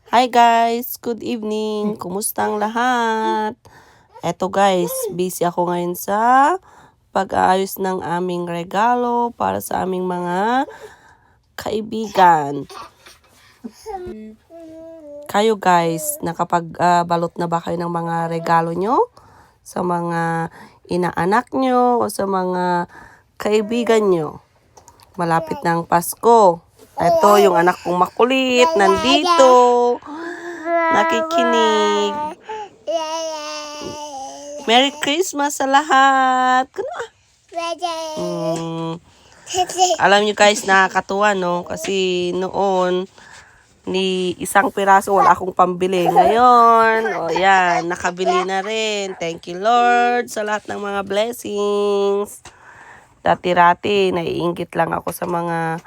Hi guys, good evening. Kumusta ang lahat? Eto guys, busy ako ngayon sa pag-aayos ng aming regalo para sa aming mga kaibigan. Kayo guys, nakapagbalot na ba kayo ng mga regalo nyo? Sa mga inaanak nyo o sa mga kaibigan nyo? Malapit na ang Pasko. Ito yung anak kong makulit, nandito. Nakikinig. Merry Christmas sa lahat. Alam nyo guys, nakakatuwa no? Kasi noon, ni isang piraso wala akong pambili. Ngayon, yan, nakabili na rin. Thank you Lord sa lahat ng mga blessings. Dati-rati, naiinggit lang ako sa mga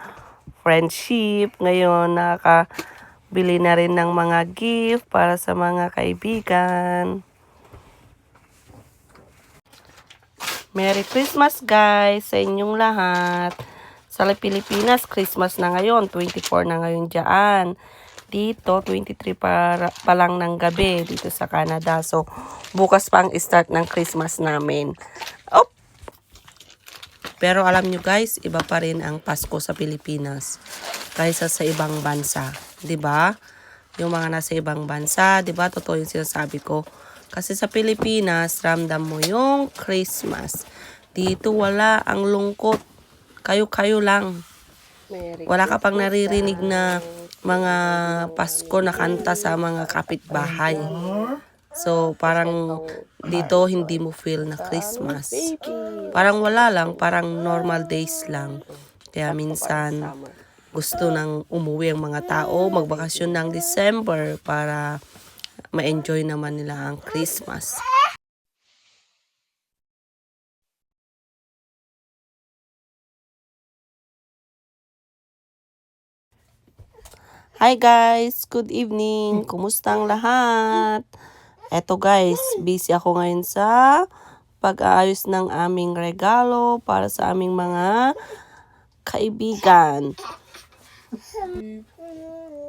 friendship. Ngayon, nakakabili na rin ng mga gift para sa mga kaibigan. Merry Christmas guys sa inyong lahat. Sa Pilipinas, Christmas na ngayon. 24 na ngayon dyan. Dito, 23 pa lang ng gabi dito sa Canada. So, bukas pa ang start ng Christmas namin. Pero alam nyo guys, iba pa rin ang Pasko sa Pilipinas kaysa sa ibang bansa. 'Di ba? Yung mga nasa ibang bansa, 'di ba? Totoo yung sinasabi ko. Kasi sa Pilipinas, ramdam mo yung Christmas. Dito wala ang lungkot. Kayo-kayo lang. Wala ka pang naririnig na mga Pasko na kanta sa mga kapitbahay. So, parang dito hindi mo feel na Christmas. Parang wala lang, parang normal days lang. Kaya minsan gusto nang umuwi ang mga tao, magbakasyon ng December para ma-enjoy naman nila ang Christmas. Hi guys, good evening. Kumusta ang lahat? Eto guys, busy ako ngayon sa pag-aayos ng aming regalo para sa aming mga kaibigan.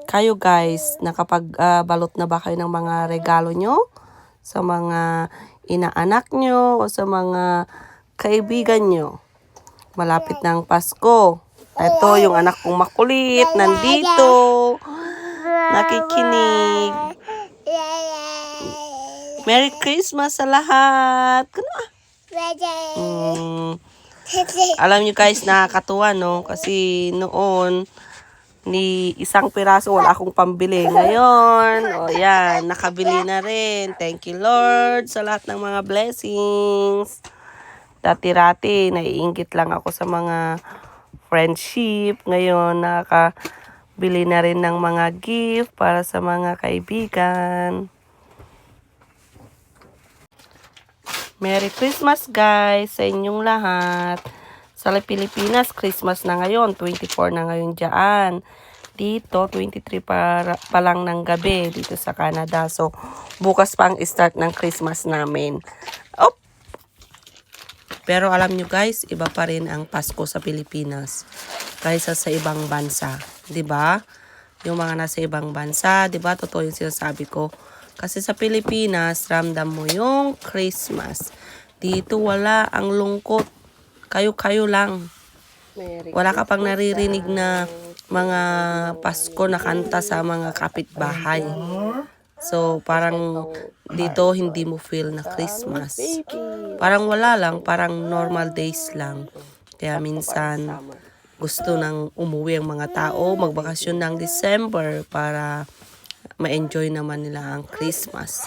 Kayo guys, nakapagbalot na ba kayo ng mga regalo nyo? Sa mga inaanak nyo o sa mga kaibigan nyo? Malapit na ang Pasko. Ito yung anak kong makulit, nandito. Nakikinig. Merry Christmas sa lahat. Alam nyo guys, nakakatuwa no? Kasi noon, ni isang piraso wala akong pambili. Ngayon, yan, nakabili na rin. Thank you Lord sa lahat ng mga blessings. Dati-rati, naiinggit lang ako sa mga friendship. Ngayon, nakabili na rin ng mga gift para sa mga kaibigan. Merry Christmas guys sa inyong lahat. Sa Pilipinas, Christmas na ngayon. 24 na ngayon dyan. Dito, 23 pa lang ng gabi dito sa Canada. So, bukas pa ang start ng Christmas namin. Pero alam nyo guys, iba pa rin ang Pasko sa Pilipinas kaysa sa ibang bansa. 'Di ba? Yung mga nasa ibang bansa, 'di ba? Totoo yung sinasabi ko. Kasi sa Pilipinas, ramdam mo yung Christmas. Dito wala ang lungkot. Kayo-kayo lang. Wala ka pang naririnig na mga Pasko na kanta sa mga kapitbahay. So, parang dito hindi mo feel na Christmas. Parang wala lang, parang normal days lang. Kaya minsan gusto nang umuwi ang mga tao, magbakasyon ng December para ma-enjoy naman nila ang Christmas.